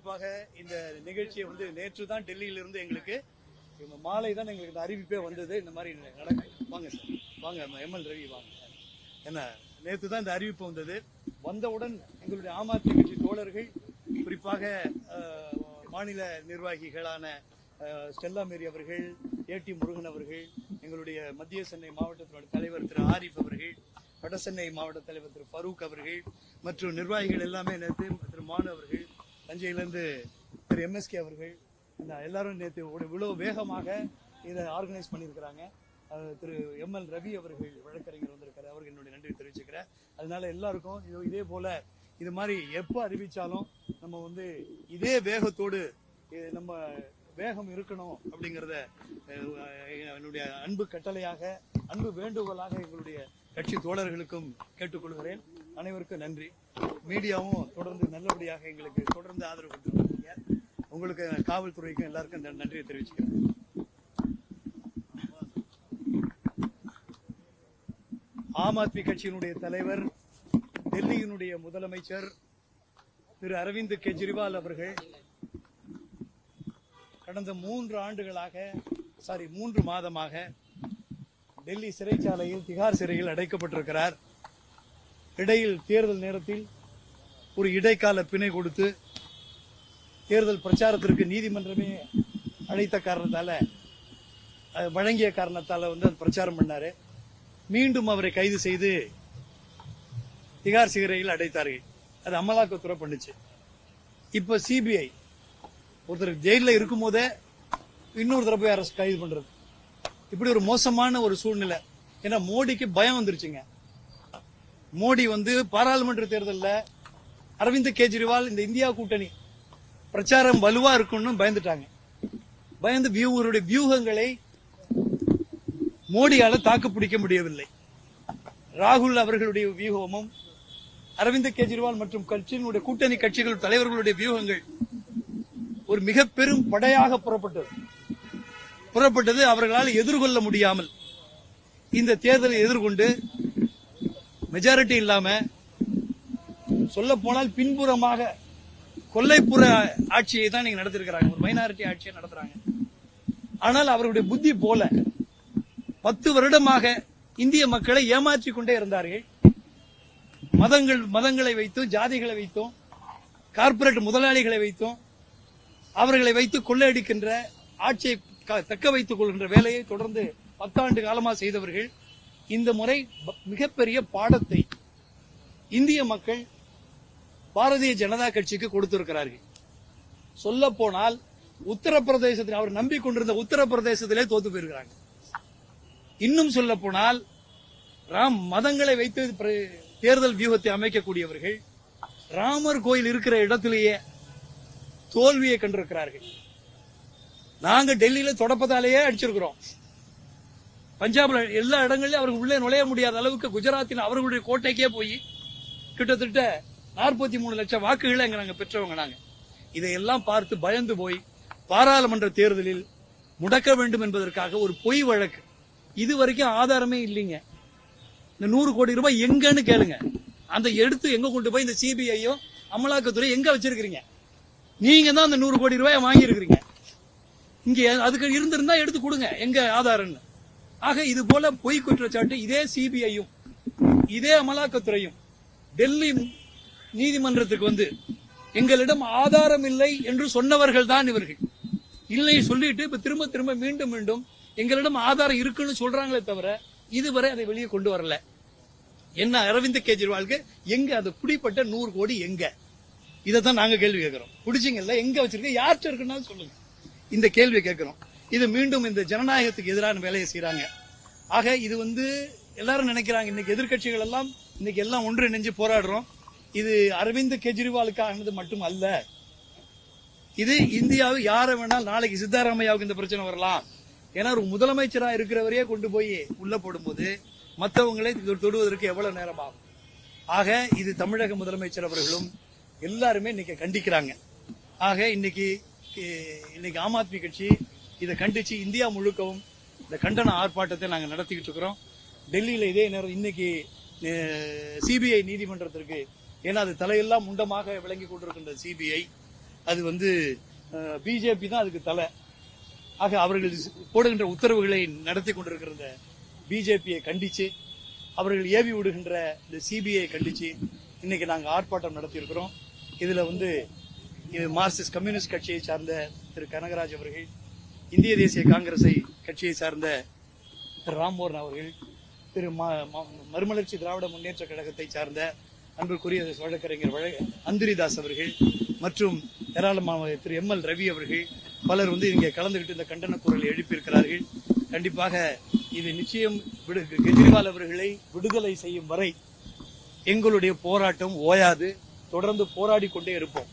குறிப்பாக இந்த நிகழ்ச்சியை வந்து நேற்று தான் டெல்லியிலிருந்து எங்களுக்கு மாலை தான் எங்களுக்கு இந்த அறிவிப்பே வந்தது. இந்த மாதிரி வாங்க சார், வாங்க எம்எல் ரவி வாங்க. என்ன நேற்று தான் இந்த அறிவிப்பு வந்தது. வந்தவுடன் எங்களுடைய ஆம் ஆத்மி கட்சி தோழர்கள், குறிப்பாக மாநில நிர்வாகிகளான ஸ்டெல்லா மேரி அவர்கள், ஏடி முருகன் அவர்கள், எங்களுடைய மத்திய சென்னை மாவட்டத்தினுடைய தலைவர் திரு ஆரிஃப் அவர்கள், வட சென்னை மாவட்ட தலைவர் திரு ஃபரூக் அவர்கள் மற்றும் நிர்வாகிகள் எல்லாமே நேற்று திரு மானு அவர்கள், தஞ்சையிலிருந்து திரு எம்எஸ்கே அவர்கள் எல்லாரும் நேற்று இவ்வளவு வேகமாக இதை ஆர்கனைஸ் பண்ணியிருக்கிறாங்க. திரு எம்எல் ரவி அவர்கள் வழக்கறிஞர் வந்திருக்காரு, அவருக்கு என்னுடைய நன்றி தெரிவிச்சுக்கிறேன். அதனால எல்லாருக்கும் இதே போல இது மாதிரி எப்போ அறிவிச்சாலும் நம்ம வந்து இதே வேகத்தோடு நம்ம வேகம் இருக்கணும் அப்படிங்கிறத என்னுடைய அன்பு கட்டளையாக, அன்பு வேண்டுகோளாக எங்களுடைய கட்சி தோழர்களுக்கும் கேட்டுக்கொள்கிறேன். அனைவருக்கும் நன்றி. மீடியாவும் தொடர்ந்து நல்லபடியாக எங்களுக்கு தொடர்ந்து ஆதரவு கொடுத்துருக்கீங்க. உங்களுக்கு காவல்துறைக்கும் எல்லாருக்கும் நன்றியை தெரிவிச்சுக்கிறேன். ஆம் ஆத்மி கட்சியினுடைய தலைவர், டெல்லியினுடைய முதலமைச்சர் திரு அரவிந்த் கெஜ்ரிவால் அவர்கள் கடந்த 3 மாதமாக டெல்லி சிறைச்சாலையில், திகார் சிறையில் அடைக்கப்பட்டிருக்கிறார். இடையில் தேர்தல் நேரத்தில் ஒரு இடைக்கால பிணை கொடுத்து தேர்தல் பிரச்சாரத்திற்கு நீதிமன்றமே அழைத்த காரணத்தால, வழங்கிய காரணத்தால வந்து பிரச்சாரம் பண்ணாரு. மீண்டும் அவரை கைது செய்து திகார் சிறையில் அடைத்தார்கள். அது அமலாக்கத்துறை பண்ணுச்சு. இப்ப சிபிஐ ஒருத்தர் ஜெயில இருக்கும் போதே இன்னொரு தடவை அரசு கைது பண்றது, இப்படி ஒரு மோசமான ஒரு சூழ்நிலை. ஏன்னா மோடிக்கு பயம் வந்துருச்சுங்க. மோடி வந்து பாராளுமன்ற தேர்தலில் அரவிந்த் கெஜ்ரிவால் இந்த இந்தியா கூட்டணி பிரச்சாரம் வலுவா இருக்கும்னு பயந்துட்டாங்க. பயந்து இவருடைய வியூகங்களை மோடியால தாக்கு பிடிக்க முடியவில்லை. ராகுல் அவர்களுடைய வியூகமும் அரவிந்த் கெஜ்ரிவால் மற்றும் கட்சியினுடைய கூட்டணி கட்சிகள் தலைவர்களுடைய வியூகங்கள் ஒரு மிக பெரும் படையாக புறப்பட்டது. அவர்களால் எதிர்கொள்ள முடியாமல் இந்த தேர்தலை எதிர்கொண்டு மெஜாரிட்டி இல்லாம, சொல்ல போனால் பின்புறமாக கொல்லைப்புற ஆட்சியை தான் நீங்க நடத்திருக்கிறாங்க. ஒரு மைனாரிட்டி ஆட்சியை நடத்துறாங்க. ஆனால் அவருடைய புத்தி போல 10 வருடமாக இந்திய மக்களை ஏமாற்றிக் கொண்டே இருந்தார்கள். மதங்களை வைத்தும், ஜாதிகளை வைத்தும், கார்ப்பரேட் முதலாளிகளை வைத்தும், அவர்களை வைத்து கொள்ளையடிக்கின்ற ஆட்சியை தக்க வைத்துக் கொள்கின்ற வேலையை தொடர்ந்து 10 ஆண்டு காலமாக செய்தவர்கள் இந்த முறை மிகப்பெரிய பாடத்தை இந்திய மக்கள் பாரதிய ஜனதா கட்சிக்கு கொடுத்திருக்கிறார்கள். சொல்ல போனால் உத்தரப்பிரதேசத்தில் அவர் நம்பிக்கொண்டிருந்த உத்தரப்பிரதேசத்திலே தோத்து போயிருக்கிறாங்க. இன்னும் சொல்ல போனால் மதங்களை வைத்து தேர்தல் வியூகத்தை அமைக்கக்கூடியவர்கள் ராமர் கோயில் இருக்கிற இடத்திலேயே தோல்வியை கண்டிருக்கிறார்கள். நாங்க டெல்லியில தொடப்பதாலேயே அடிச்சிருக்கிறோம். பஞ்சாப்ல எல்லா இடங்களிலும் அவர்கள் உள்ளே நுழைய முடியாத அளவுக்கு குஜராத்தில் அவர்களுடைய கோட்டைக்கே போய் கிட்டத்தட்ட 43 லட்சம் வாக்குகளை நாங்க பெற்றவங்க. நாங்க இதையெல்லாம் பார்த்து பயந்து போய் பாராளுமன்ற தேர்தலில் முடக்க வேண்டும் என்பதற்காக ஒரு பொய் வழக்கு, இதுவரைக்கும் ஆதாரமே இல்லைங்க. இந்த 100 கோடி ரூபாய் எங்கன்னு கேளுங்க. அந்த எடுத்து எங்க கொண்டு போய் இந்த சிபிஐயும் அமலாக்கத்துறை எங்க வச்சிருக்கீங்க? நீங்க தான் அந்த 100 கோடி ரூபாய் வாங்கி இருக்கிறீங்க. இங்க அதுக்கு இருந்திருந்தா எடுத்து கொடுங்க, எங்க ஆதாரம். ஆக இது போல பொய் குற்றச்சாட்டு இதே சிபிஐயும் இதே அமலாக்கத்துறையும் டெல்லி நீதிமன்றத்துக்கு வந்து எங்களிடம் ஆதாரம் இல்லை என்று சொன்னவர்கள் தான் இவர்கள். இல்லை சொல்லிட்டு இப்ப திரும்ப மீண்டும் எங்களிடம் ஆதாரம் இருக்குன்னு சொல்றாங்களே தவிர இதுவரை அதை வெளியே கொண்டு வரல. என்ன அரவிந்த் கெஜ்ரிவாலுக்கு எங்க அது குடிப்பட்ட 100 கோடி எங்க? இதைத்தான் நாங்க கேள்வி கேட்கிறோம். குடிச்சிங்கல்ல, எங்க வச்சிருக்க, யார்கிட்ட இருக்குன்னு சொல்லுங்க. இந்த கேள்வி கேட்கிறோம். இது மீண்டும் இந்த ஜனநாயகத்துக்கு எதிரான வேலையை செய்யறாங்க. ஆக இது வந்து எல்லாரும் நினைக்கிறாங்க இன்னைக்கு எதிர்கட்சிகள் எல்லாம் இன்னைக்கு எல்லாம் ஒன்றிணைஞ்சு போராடுறோம். இது அரவிந்த் கெஜ்ரிவாலுக்கானது மட்டும் அல்ல. இது இந்தியாவில் யாரை வேணாலும், நாளைக்கு சித்தாராமையாவுக்கு இந்த பிரச்சனை வரலாம். ஏன்னா ஒரு முதலமைச்சரா இருக்கிறவரையே கொண்டு போய் உள்ள போடும்போது மற்றவங்களை தொடுவதற்கு எவ்வளவு நேரம் ஆகும். ஆக இது தமிழக முதலமைச்சர் அவர்களும் எல்லாருமே இன்னைக்கு கண்டிக்கிறாங்க. ஆக இன்னைக்கு ஆம் ஆத்மி கட்சி இதை கண்டிச்சு இந்தியா முழுக்கவும் இந்த கண்டன ஆர்ப்பாட்டத்தை நாங்கள் நடத்திக்கிட்டு இருக்கிறோம். டெல்லியில இதே நேரம் இன்னைக்கு சிபிஐ நீதிமன்றத்திற்கு, ஏன்னா அது தலையெல்லாம் முண்டமாக விளங்கி கொண்டிருக்கின்ற சிபிஐ, அது பிஜேபி தான் அதுக்கு தலை. ஆக அவர்கள் போடுகின்ற உத்தரவுகளை நடத்தி கொண்டிருக்கிற இந்த பிஜேபியை கண்டிச்சு, அவர்கள் ஏவி விடுகின்ற இந்த சிபிஐ கண்டிச்சு இன்னைக்கு நாங்கள் ஆர்ப்பாட்டம் நடத்தியிருக்கிறோம். இதுல இது மார்க்சிஸ்ட் கம்யூனிஸ்ட் கட்சியை சார்ந்த திரு கனகராஜ் அவர்கள், இந்திய தேசிய காங்கிரஸை கட்சியை சார்ந்த திரு ராம்மோகன் அவர்கள், திரு மறுமலர்ச்சி திராவிட முன்னேற்ற கழகத்தை சார்ந்த அன்புக்குரிய வழக்கறிஞர் அந்திரிதாஸ் அவர்கள் மற்றும் ஏராளமான திரு எம்எல் ரவி அவர்கள் பலர் இங்கே கலந்துகிட்டு இந்த கண்டன குரலை எழுப்பியிருக்கிறார்கள். கண்டிப்பாக இது நிச்சயம் கெஜ்ரிவால் அவர்களை விடுதலை செய்யும் வரை எங்களுடைய போராட்டம் ஓயாது, தொடர்ந்து போராடி கொண்டே இருப்போம்.